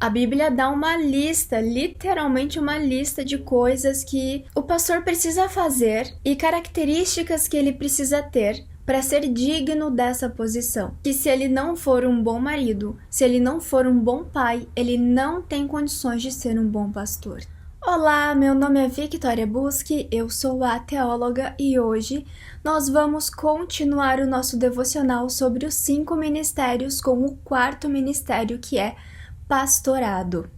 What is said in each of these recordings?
A Bíblia dá uma lista, literalmente uma lista de coisas que o pastor precisa fazer e características que ele precisa ter para ser digno dessa posição. Que se ele não for um bom marido, se ele não for um bom pai, ele não tem condições de ser um bom pastor. Olá, meu nome é Victoria Busque, eu sou a teóloga e hoje nós vamos continuar o nosso devocional sobre os 5 ministérios com o 4º ministério, que é pastorado.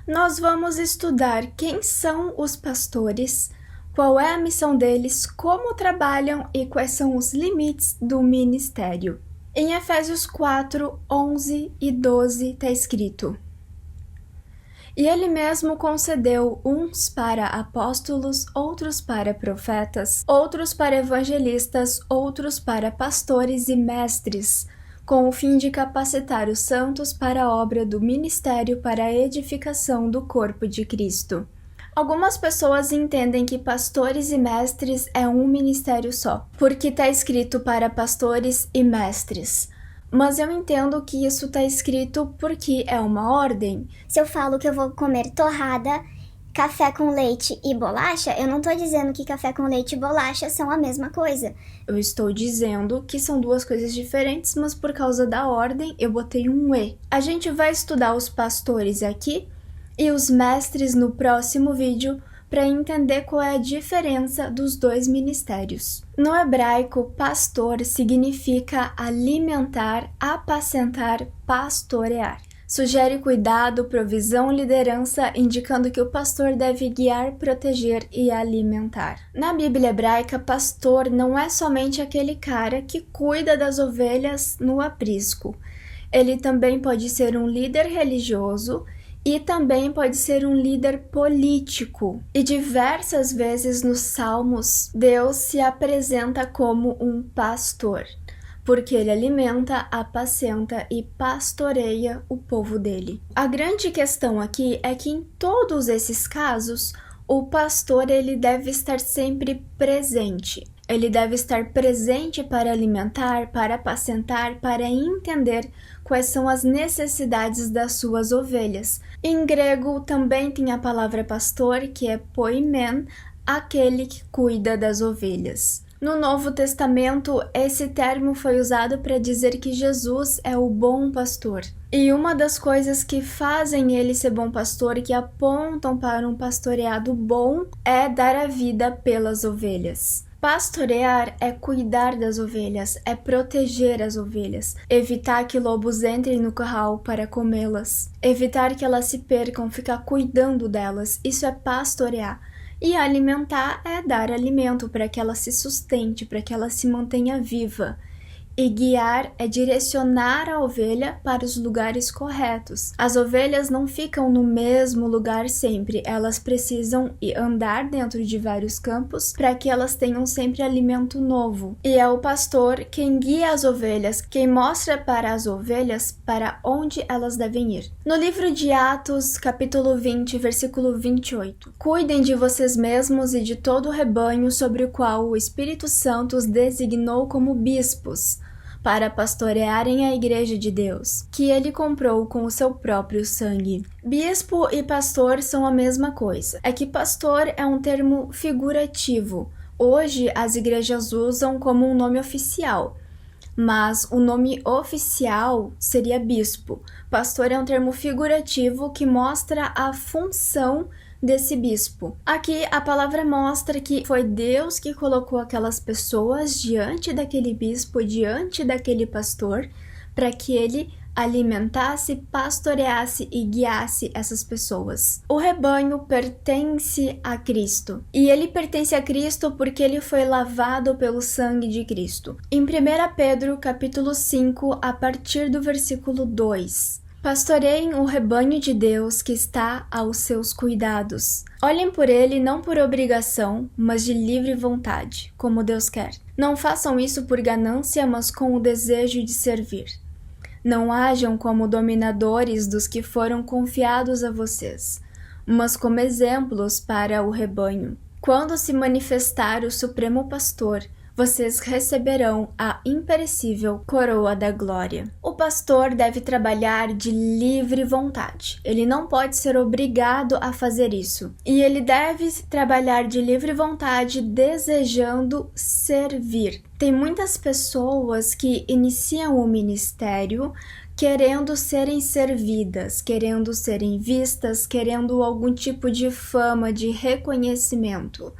Nós vamos estudar quem são os pastores, qual é a missão deles, como trabalham e quais são os limites do ministério. Em Efésios 4, 11 e 12 está escrito: E ele mesmo concedeu uns para apóstolos, outros para profetas, outros para evangelistas, outros para pastores e mestres, com o fim de capacitar os santos para a obra do ministério para a edificação do corpo de Cristo. Algumas pessoas entendem que pastores e mestres é um ministério só, porque está escrito para pastores e mestres. Mas eu entendo que isso está escrito porque é uma ordem. Se eu falo que eu vou comer torrada, café com leite e bolacha, eu não tô dizendo que café com leite e bolacha são a mesma coisa. Eu estou dizendo que são duas coisas diferentes, mas por causa da ordem eu botei um E. A gente vai estudar os pastores aqui e os mestres no próximo vídeo para entender qual é a diferença dos dois ministérios. No hebraico, pastor significa alimentar, apacentar, pastorear. Sugere cuidado, provisão, liderança, indicando que o pastor deve guiar, proteger e alimentar. Na Bíblia hebraica, pastor não é somente aquele cara que cuida das ovelhas no aprisco. Ele também pode ser um líder religioso e também pode ser um líder político. E diversas vezes nos Salmos, Deus se apresenta como um pastor, porque ele alimenta, apacenta e pastoreia o povo dele. A grande questão aqui é que em todos esses casos, o pastor ele deve estar sempre presente. Ele deve estar presente para alimentar, para apacentar, para entender quais são as necessidades das suas ovelhas. Em grego também tem a palavra pastor, que é poimen, aquele que cuida das ovelhas. No Novo Testamento, esse termo foi usado para dizer que Jesus é o bom pastor. E uma das coisas que fazem ele ser bom pastor e que apontam para um pastoreado bom é dar a vida pelas ovelhas. Pastorear é cuidar das ovelhas, é proteger as ovelhas, evitar que lobos entrem no curral para comê-las, evitar que elas se percam, ficar cuidando delas, isso é pastorear. E alimentar é dar alimento para que ela se sustente, para que ela se mantenha viva. E guiar é direcionar a ovelha para os lugares corretos. As ovelhas não ficam no mesmo lugar sempre, elas precisam andar dentro de vários campos para que elas tenham sempre alimento novo. E é o pastor quem guia as ovelhas, quem mostra para as ovelhas para onde elas devem ir. No livro de Atos, capítulo 20, versículo 28. Cuidem de vocês mesmos e de todo o rebanho sobre o qual o Espírito Santo os designou como bispos, para pastorearem a igreja de Deus, que ele comprou com o seu próprio sangue. Bispo e pastor são a mesma coisa. É que pastor é um termo figurativo. Hoje as igrejas usam como um nome oficial, mas o nome oficial seria bispo. Pastor é um termo figurativo que mostra a função desse bispo. Aqui a palavra mostra que foi Deus que colocou aquelas pessoas diante daquele bispo, diante daquele pastor, para que ele alimentasse, pastoreasse e guiasse essas pessoas. O rebanho pertence a Cristo, e ele pertence a Cristo porque ele foi lavado pelo sangue de Cristo. Em 1 Pedro, capítulo 5, a partir do versículo 2. Pastoreiem o rebanho de Deus que está aos seus cuidados. Olhem por ele não por obrigação, mas de livre vontade, como Deus quer. Não façam isso por ganância, mas com o desejo de servir. Não hajam como dominadores dos que foram confiados a vocês, mas como exemplos para o rebanho. Quando se manifestar o Supremo Pastor, vocês receberão a imperecível coroa da glória. O pastor deve trabalhar de livre vontade. Ele não pode ser obrigado a fazer isso. E ele deve trabalhar de livre vontade desejando servir. Tem muitas pessoas que iniciam o ministério querendo serem servidas, querendo serem vistas, querendo algum tipo de fama, de reconhecimento.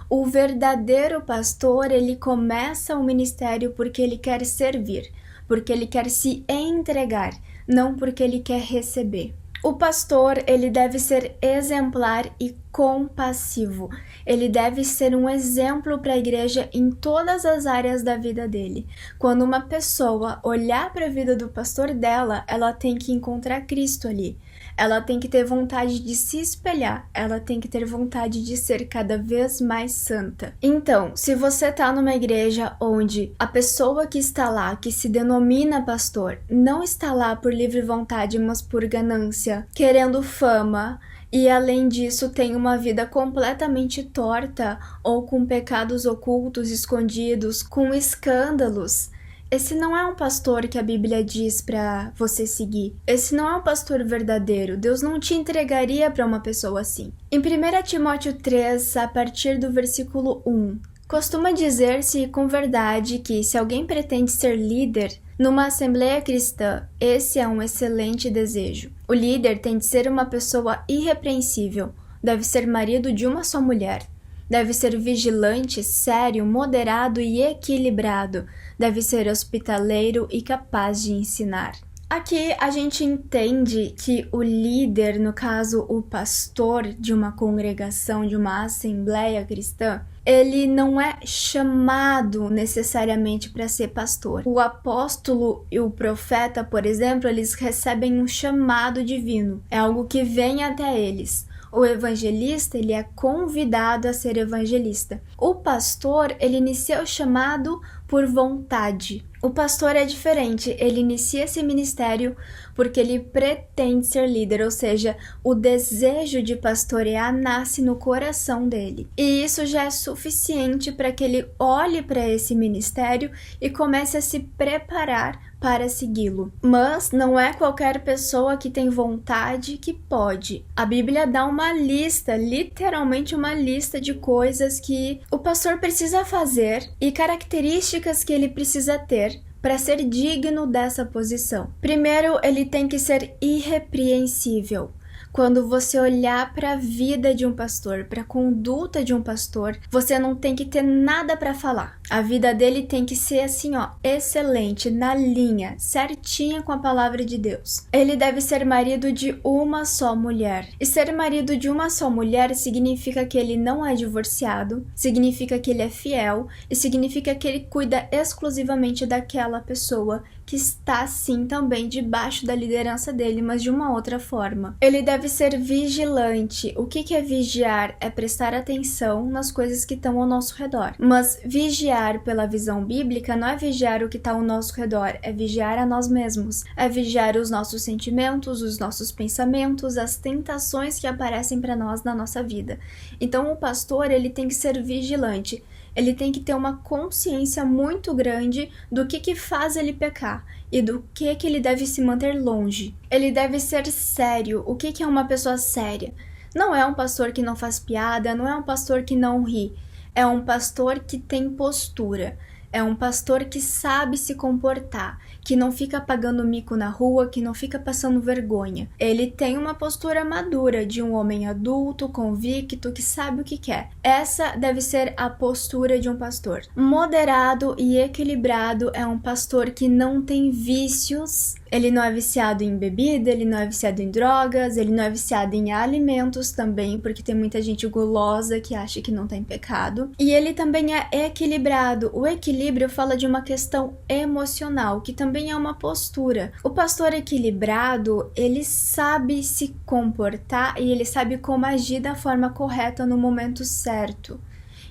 O verdadeiro pastor, ele começa o ministério porque ele quer servir, porque ele quer se entregar, não porque ele quer receber. O pastor, ele deve ser exemplar e compassivo. Ele deve ser um exemplo para a igreja em todas as áreas da vida dele. Quando uma pessoa olhar para a vida do pastor dela, ela tem que encontrar Cristo ali. Ela tem que ter vontade de se espelhar, ela tem que ter vontade de ser cada vez mais santa. Então, se você está numa igreja onde a pessoa que está lá, que se denomina pastor, não está lá por livre vontade, mas por ganância, querendo fama, e além disso tem uma vida completamente torta ou com pecados ocultos, escondidos, com escândalos, esse não é um pastor que a Bíblia diz para você seguir. Esse não é um pastor verdadeiro. Deus não te entregaria para uma pessoa assim. Em 1 Timóteo 3, a partir do versículo 1, costuma dizer-se com verdade que se alguém pretende ser líder numa assembleia cristã, esse é um excelente desejo. O líder tem de ser uma pessoa irrepreensível, deve ser marido de uma só mulher. Deve ser vigilante, sério, moderado e equilibrado. Deve ser hospitaleiro e capaz de ensinar. Aqui a gente entende que o líder, no caso o pastor de uma congregação, de uma assembleia cristã, ele não é chamado necessariamente para ser pastor. O apóstolo e o profeta, por exemplo, eles recebem um chamado divino. É algo que vem até eles. O evangelista, ele é convidado a ser evangelista. O pastor, ele inicia o chamado por vontade. O pastor é diferente, ele inicia esse ministério porque ele pretende ser líder, ou seja, o desejo de pastorear nasce no coração dele. E isso já é suficiente para que ele olhe para esse ministério e comece a se preparar para segui-lo. Mas não é qualquer pessoa que tem vontade que pode. A Bíblia dá uma lista, literalmente uma lista de coisas que o pastor precisa fazer e características que ele precisa ter para ser digno dessa posição. Primeiro, ele tem que ser irrepreensível. Quando você olhar para a vida de um pastor, para a conduta de um pastor, você não tem que ter nada para falar. A vida dele tem que ser assim, excelente, na linha, certinha com a palavra de Deus. Ele deve ser marido de uma só mulher. E ser marido de uma só mulher significa que ele não é divorciado, significa que ele é fiel e significa que ele cuida exclusivamente daquela pessoa que está sim também debaixo da liderança dele, mas de uma outra forma. Ele deve ser vigilante. O que é vigiar? É prestar atenção nas coisas que estão ao nosso redor. Mas vigiar pela visão bíblica não é vigiar o que está ao nosso redor, é vigiar a nós mesmos. É vigiar os nossos sentimentos, os nossos pensamentos, as tentações que aparecem para nós na nossa vida. Então o pastor, ele tem que ser vigilante. Ele tem que ter uma consciência muito grande do que faz ele pecar e do que ele deve se manter longe. Ele deve ser sério. O que é uma pessoa séria? Não é um pastor que não faz piada, não é um pastor que não ri. É um pastor que tem postura. É um pastor que sabe se comportar, que não fica pagando mico na rua, que não fica passando vergonha. Ele tem uma postura madura de um homem adulto, convicto, que sabe o que quer. Essa deve ser a postura de um pastor. Moderado e equilibrado é um pastor que não tem vícios. Ele não é viciado em bebida, ele não é viciado em drogas, ele não é viciado em alimentos também, porque tem muita gente gulosa que acha que não tem pecado. E ele também é equilibrado. O equilíbrio fala de uma questão emocional, que também é uma postura. O pastor equilibrado, ele sabe se comportar e ele sabe como agir da forma correta no momento certo.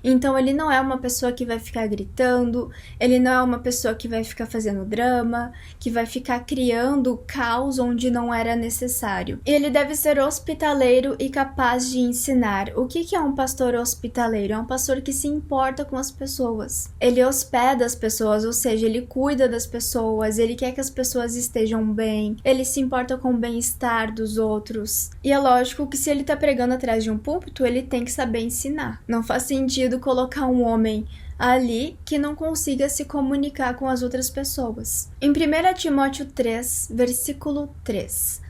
Então ele não é uma pessoa que vai ficar gritando, ele não é uma pessoa que vai ficar fazendo drama, que vai ficar criando caos onde não era necessário. Ele deve ser hospitaleiro e capaz de ensinar. O que é um pastor hospitaleiro? É um pastor que se importa com as pessoas. Ele hospeda as pessoas, ou seja, ele cuida das pessoas, ele quer que as pessoas estejam bem, ele se importa com o bem-estar dos outros. E é lógico que se ele tá pregando atrás de um púlpito, ele tem que saber ensinar. Não faz sentido colocar um homem ali que não consiga se comunicar com as outras pessoas. Em 1 Timóteo 3, versículo 3.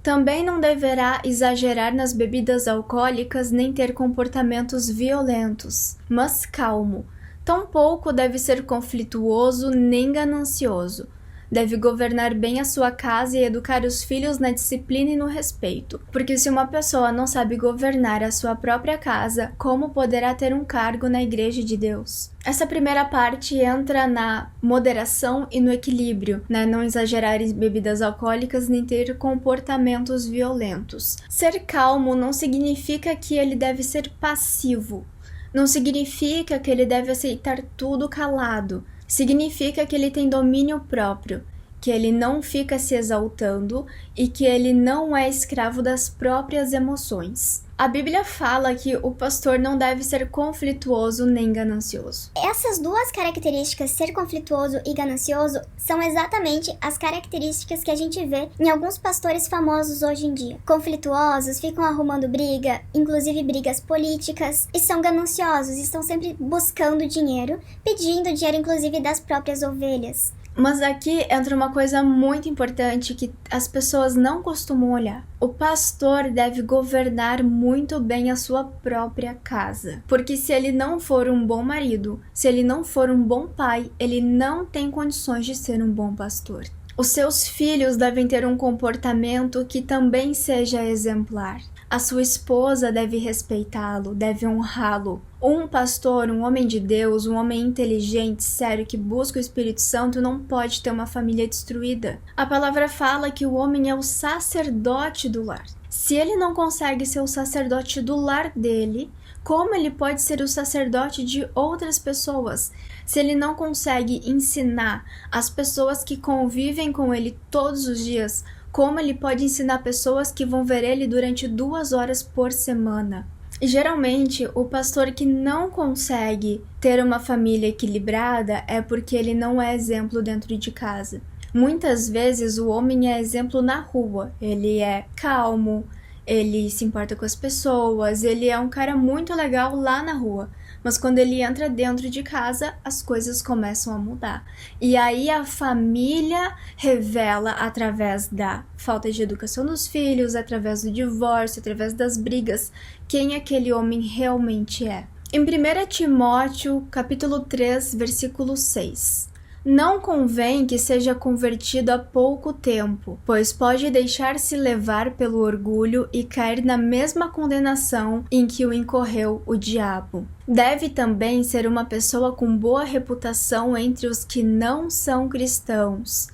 Também não deverá exagerar nas bebidas alcoólicas nem ter comportamentos violentos, mas calmo. Tampouco deve ser conflituoso nem ganancioso. Deve governar bem a sua casa e educar os filhos na disciplina e no respeito. Porque se uma pessoa não sabe governar a sua própria casa, como poderá ter um cargo na igreja de Deus? Essa primeira parte entra na moderação e no equilíbrio, né? Não exagerar em bebidas alcoólicas nem ter comportamentos violentos. Ser calmo não significa que ele deve ser passivo. Não significa que ele deve aceitar tudo calado. Significa que ele tem domínio próprio, que ele não fica se exaltando e que ele não é escravo das próprias emoções. A Bíblia fala que o pastor não deve ser conflituoso nem ganancioso. Essas duas características, ser conflituoso e ganancioso, são exatamente as características que a gente vê em alguns pastores famosos hoje em dia. Conflituosos, ficam arrumando briga, inclusive brigas políticas, e são gananciosos, estão sempre buscando dinheiro, pedindo dinheiro inclusive das próprias ovelhas. Mas aqui entra uma coisa muito importante que as pessoas não costumam olhar. O pastor deve governar muito bem a sua própria casa. Porque se ele não for um bom marido, se ele não for um bom pai, ele não tem condições de ser um bom pastor. Os seus filhos devem ter um comportamento que também seja exemplar. A sua esposa deve respeitá-lo, deve honrá-lo. Um pastor, um homem de Deus, um homem inteligente, sério, que busca o Espírito Santo, não pode ter uma família destruída. A palavra fala que o homem é o sacerdote do lar. Se ele não consegue ser o sacerdote do lar dele, como ele pode ser o sacerdote de outras pessoas? Se ele não consegue ensinar as pessoas que convivem com ele todos os dias, como ele pode ensinar pessoas que vão ver ele durante 2 horas por semana? E geralmente, o pastor que não consegue ter uma família equilibrada é porque ele não é exemplo dentro de casa. Muitas vezes o homem é exemplo na rua, ele é calmo, ele se importa com as pessoas, ele é um cara muito legal lá na rua. Mas quando ele entra dentro de casa, as coisas começam a mudar. E aí a família revela através da falta de educação dos filhos, através do divórcio, através das brigas, quem aquele homem realmente é. Em 1 Timóteo, capítulo 3, versículo 6. Não convém que seja convertido há pouco tempo, pois pode deixar-se levar pelo orgulho e cair na mesma condenação em que o incorreu o diabo. Deve também ser uma pessoa com boa reputação entre os que não são cristãos.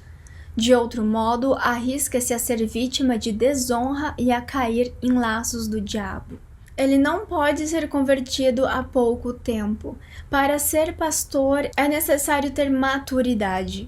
De outro modo, arrisca-se a ser vítima de desonra e a cair em laços do diabo. Ele não pode ser convertido há pouco tempo. Para ser pastor, é necessário ter maturidade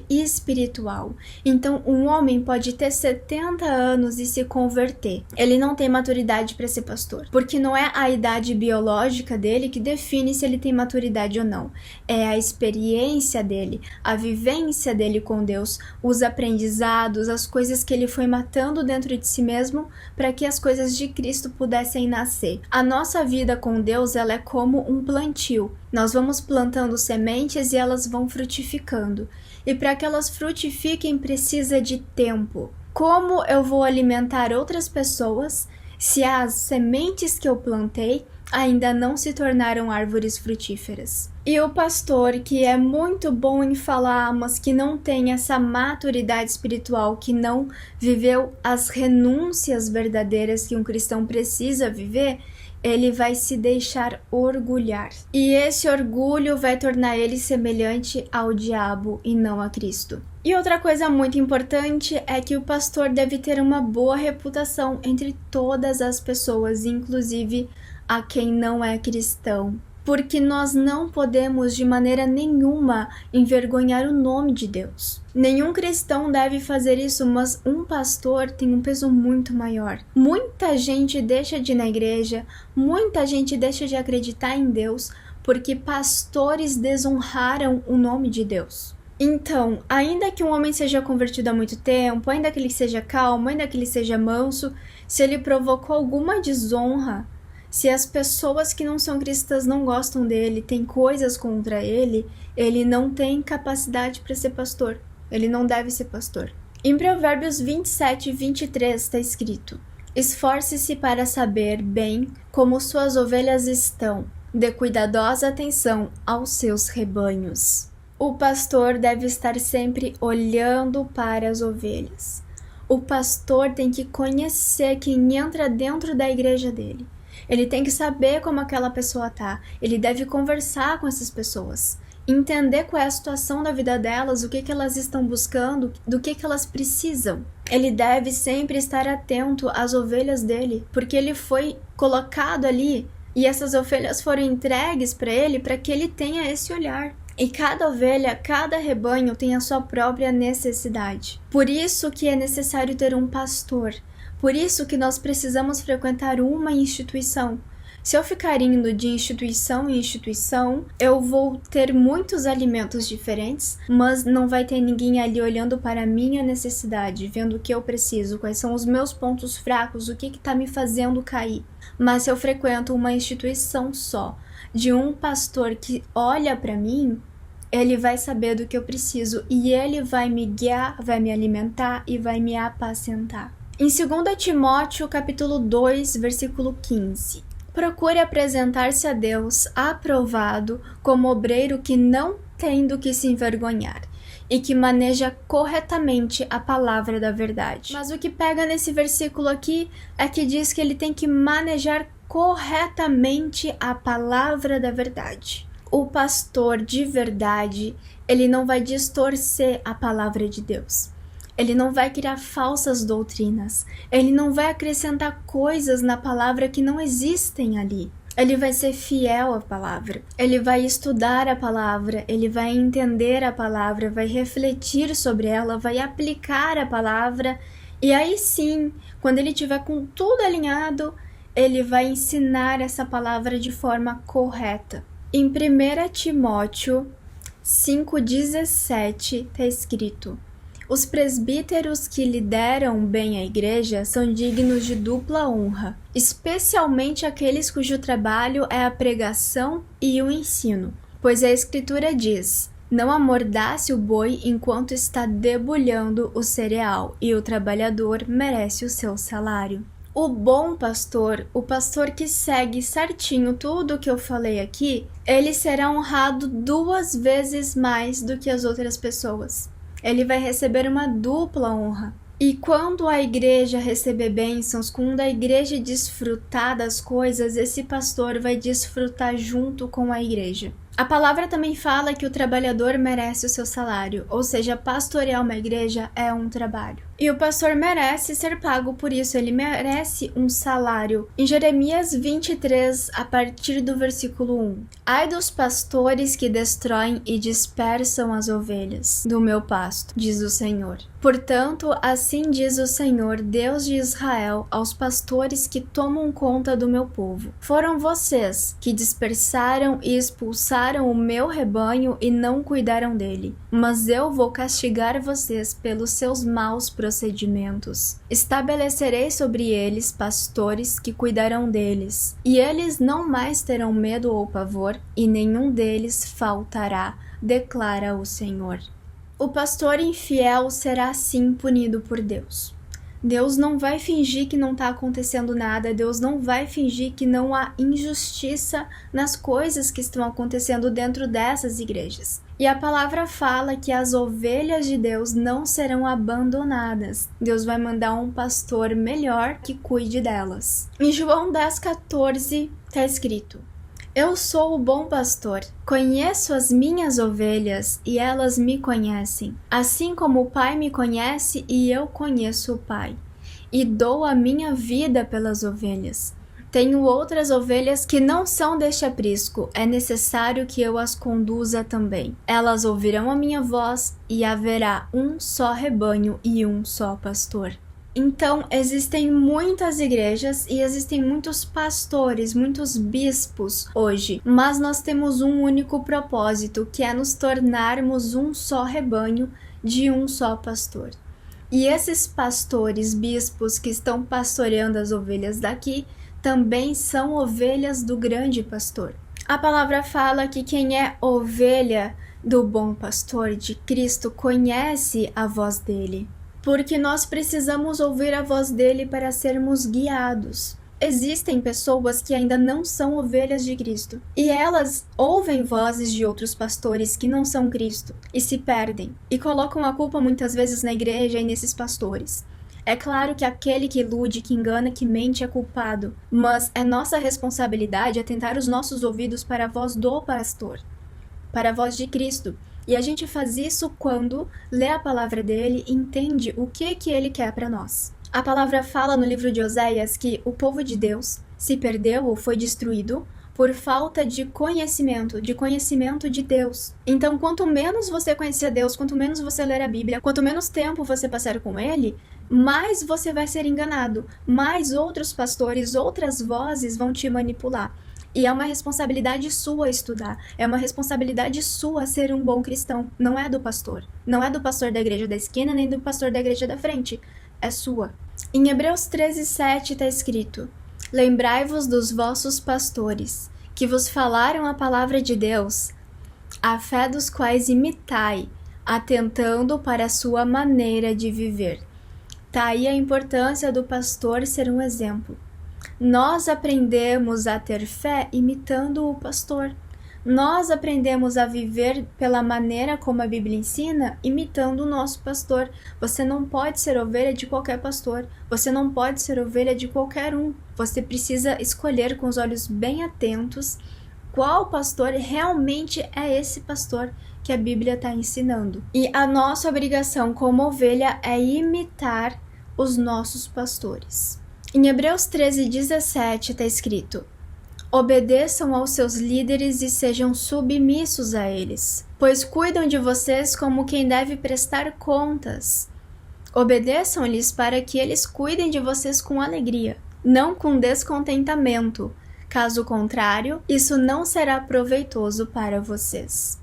espiritual. Então, um homem pode ter 70 anos e se converter. Ele não tem maturidade para ser pastor, porque não é a idade biológica dele que define se ele tem maturidade ou não. É a experiência dele, a vivência dele com Deus, os aprendizados, as coisas que ele foi matando dentro de si mesmo para que as coisas de Cristo pudessem nascer. A nossa vida com Deus, ela é como um plantio. Nós vamos plantando sementes e elas vão frutificando. E para que elas frutifiquem precisa de tempo. Como eu vou alimentar outras pessoas se as sementes que eu plantei ainda não se tornaram árvores frutíferas? E o pastor que é muito bom em falar, mas que não tem essa maturidade espiritual, que não viveu as renúncias verdadeiras que um cristão precisa viver, ele vai se deixar orgulhar. E esse orgulho vai tornar ele semelhante ao diabo e não a Cristo. E outra coisa muito importante é que o pastor deve ter uma boa reputação entre todas as pessoas, inclusive a quem não é cristão, porque nós não podemos de maneira nenhuma envergonhar o nome de Deus. Nenhum cristão deve fazer isso, mas um pastor tem um peso muito maior. Muita gente deixa de ir na igreja, muita gente deixa de acreditar em Deus, porque pastores desonraram o nome de Deus. Então, ainda que um homem seja convertido há muito tempo, ainda que ele seja calmo, ainda que ele seja manso, se ele provocou alguma desonra, se as pessoas que não são cristãs não gostam dele, têm coisas contra ele, ele não tem capacidade para ser pastor. Ele não deve ser pastor. Em Provérbios 27, 23 está escrito: esforce-se para saber bem como suas ovelhas estão, dê cuidadosa atenção aos seus rebanhos. O pastor deve estar sempre olhando para as ovelhas. O pastor tem que conhecer quem entra dentro da igreja dele. Ele tem que saber como aquela pessoa tá. Ele deve conversar com essas pessoas, entender qual é a situação da vida delas, o que elas estão buscando, do que elas precisam. Ele deve sempre estar atento às ovelhas dele, porque ele foi colocado ali e essas ovelhas foram entregues para ele para que ele tenha esse olhar. E cada ovelha, cada rebanho tem a sua própria necessidade. Por isso que é necessário ter um pastor. Por isso que nós precisamos frequentar uma instituição. Se eu ficar indo de instituição em instituição, eu vou ter muitos alimentos diferentes, mas não vai ter ninguém ali olhando para a minha necessidade, vendo o que eu preciso, quais são os meus pontos fracos, o que está me fazendo cair. Mas se eu frequento uma instituição só, de um pastor que olha para mim, ele vai saber do que eu preciso e ele vai me guiar, vai me alimentar e vai me apacentar. Em 2 Timóteo, capítulo 2, versículo 15. Procure apresentar-se a Deus aprovado como obreiro que não tem do que se envergonhar e que maneja corretamente a palavra da verdade. Mas o que pega nesse versículo aqui é que diz que ele tem que manejar corretamente a palavra da verdade. O pastor de verdade, ele não vai distorcer a palavra de Deus. Ele não vai criar falsas doutrinas. Ele não vai acrescentar coisas na palavra que não existem ali. Ele vai ser fiel à palavra. Ele vai estudar a palavra, ele vai entender a palavra, vai refletir sobre ela, vai aplicar a palavra. E aí sim, quando ele tiver com tudo alinhado, ele vai ensinar essa palavra de forma correta. Em 1 Timóteo 5,17 está escrito: os presbíteros que lideram bem a igreja são dignos de dupla honra, especialmente aqueles cujo trabalho é a pregação e o ensino. Pois a Escritura diz: não amordace o boi enquanto está debulhando o cereal, e o trabalhador merece o seu salário. O bom pastor, o pastor que segue certinho tudo o que eu falei aqui, ele será honrado 2 vezes mais do que as outras pessoas. Ele vai receber uma dupla honra. E quando a igreja receber bênçãos, quando a igreja desfrutar das coisas, esse pastor vai desfrutar junto com a igreja. A palavra também fala que o trabalhador merece o seu salário, ou seja, pastorear uma igreja é um trabalho. E o pastor merece ser pago por isso, ele merece um salário. Em Jeremias 23, a partir do versículo 1. Ai dos pastores que destroem e dispersam as ovelhas do meu pasto, diz o Senhor. Portanto, assim diz o Senhor, Deus de Israel, aos pastores que tomam conta do meu povo. Foram vocês que dispersaram e expulsaram o meu rebanho e não cuidaram dele. Mas eu vou castigar vocês pelos seus maus procedimentos. Estabelecerei sobre eles pastores que cuidarão deles, e eles não mais terão medo ou pavor, e nenhum deles faltará, declara o Senhor. O pastor infiel será assim punido por Deus. Deus não vai fingir que não está acontecendo nada, Deus não vai fingir que não há injustiça nas coisas que estão acontecendo dentro dessas igrejas. E a palavra fala que as ovelhas de Deus não serão abandonadas. Deus vai mandar um pastor melhor que cuide delas. Em João 10,14 está escrito: eu sou o bom pastor, conheço as minhas ovelhas e elas me conhecem, assim como o Pai me conhece e eu conheço o Pai, e dou a minha vida pelas ovelhas. Tenho outras ovelhas que não são deste aprisco, é necessário que eu as conduza também. Elas ouvirão a minha voz, e haverá um só rebanho e um só pastor. Então, existem muitas igrejas e existem muitos pastores, muitos bispos hoje, mas nós temos um único propósito, que é nos tornarmos um só rebanho de um só pastor. E esses pastores, bispos que estão pastoreando as ovelhas daqui, também são ovelhas do grande pastor. A palavra fala que quem é ovelha do bom pastor, de Cristo, conhece a voz dele, porque nós precisamos ouvir a voz dele para sermos guiados. Existem pessoas que ainda não são ovelhas de Cristo, e elas ouvem vozes de outros pastores que não são Cristo, e se perdem, e colocam a culpa muitas vezes na igreja e nesses pastores. É claro que aquele que ilude, que engana, que mente é culpado, mas é nossa responsabilidade atentar os nossos ouvidos para a voz do pastor, para a voz de Cristo. E a gente faz isso quando lê a palavra dele e entende o que ele quer para nós. A palavra fala no livro de Oséias que o povo de Deus se perdeu ou foi destruído por falta de conhecimento de Deus. Então, quanto menos você conhecer Deus, quanto menos você ler a Bíblia, quanto menos tempo você passar com ele, mais você vai ser enganado, mais outros pastores, outras vozes vão te manipular. E é uma responsabilidade sua estudar, é uma responsabilidade sua ser um bom cristão, não é do pastor. Não é do pastor da igreja da esquina, nem do pastor da igreja da frente, é sua. Em Hebreus 13:7 está escrito: lembrai-vos dos vossos pastores, que vos falaram a palavra de Deus, a fé dos quais imitai, atentando para a sua maneira de viver. Tá aí a importância do pastor ser um exemplo. Nós aprendemos a ter fé imitando o pastor. Nós aprendemos a viver pela maneira como a Bíblia ensina, imitando o nosso pastor. Você não pode ser ovelha de qualquer pastor. Você não pode ser ovelha de qualquer um. Você precisa escolher com os olhos bem atentos qual pastor realmente é esse pastor que a Bíblia está ensinando. E a nossa obrigação como ovelha é imitar os nossos pastores. Em Hebreus 13:17 está escrito: obedeçam aos seus líderes e sejam submissos a eles, pois cuidam de vocês como quem deve prestar contas. Obedeçam-lhes para que eles cuidem de vocês com alegria, não com descontentamento. Caso contrário, isso não será proveitoso para vocês.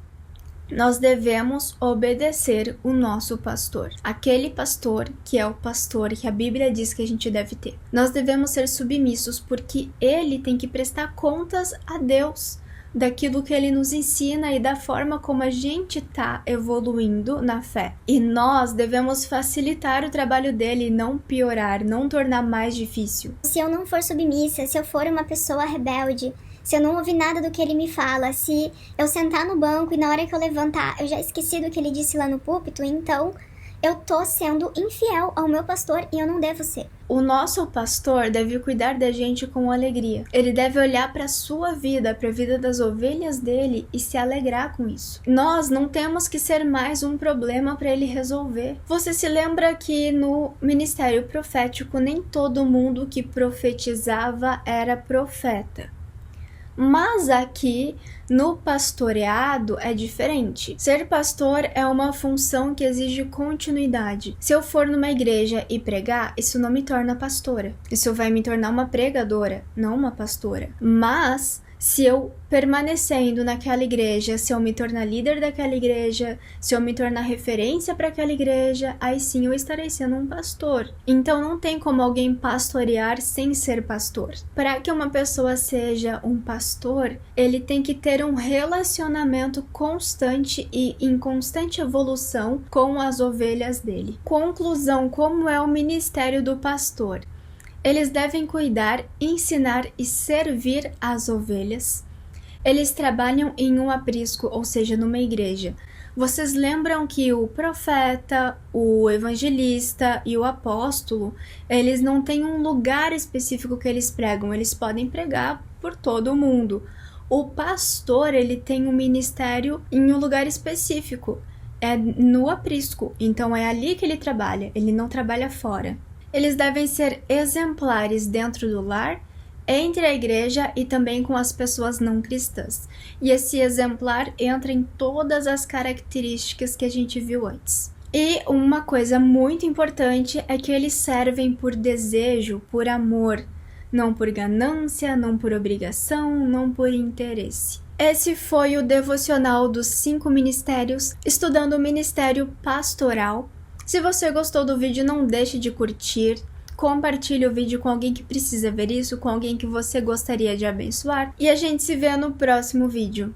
Nós devemos obedecer o nosso pastor, aquele pastor que é o pastor que a Bíblia diz que a gente deve ter. Nós devemos ser submissos porque ele tem que prestar contas a Deus daquilo que ele nos ensina e da forma como a gente está evoluindo na fé. E nós devemos facilitar o trabalho dele, não piorar, não tornar mais difícil. Se eu não for submissa, se eu for uma pessoa rebelde, se eu não ouvir nada do que ele me fala, se eu sentar no banco e na hora que eu levantar eu já esqueci do que ele disse lá no púlpito, então eu tô sendo infiel ao meu pastor e eu não devo ser. O nosso pastor deve cuidar da gente com alegria. Ele deve olhar para a sua vida, para a vida das ovelhas dele e se alegrar com isso. Nós não temos que ser mais um problema para ele resolver. Você se lembra que no ministério profético nem todo mundo que profetizava era profeta. Mas aqui no pastoreado é diferente. Ser pastor é uma função que exige continuidade. Se eu for numa igreja e pregar, isso não me torna pastora. Isso vai me tornar uma pregadora, não uma pastora. Mas se eu permanecendo naquela igreja, se eu me tornar líder daquela igreja, se eu me tornar referência para aquela igreja, aí sim eu estarei sendo um pastor. Então não tem como alguém pastorear sem ser pastor. Para que uma pessoa seja um pastor, ele tem que ter um relacionamento constante e em constante evolução com as ovelhas dele. Conclusão, como é o ministério do pastor? Eles devem cuidar, ensinar e servir as ovelhas. Eles trabalham em um aprisco, ou seja, numa igreja. Vocês lembram que o profeta, o evangelista e o apóstolo, eles não têm um lugar específico que eles pregam, eles podem pregar por todo o mundo. O pastor, ele tem um ministério em um lugar específico, é no aprisco, então é ali que ele trabalha, ele não trabalha fora. Eles devem ser exemplares dentro do lar, entre a igreja e também com as pessoas não cristãs. E esse exemplar entra em todas as características que a gente viu antes. E uma coisa muito importante é que eles servem por desejo, por amor, não por ganância, não por obrigação, não por interesse. Esse foi o devocional dos 5 ministérios, estudando o ministério pastoral. Se você gostou do vídeo, não deixe de curtir, compartilhe o vídeo com alguém que precisa ver isso, com alguém que você gostaria de abençoar, e a gente se vê no próximo vídeo.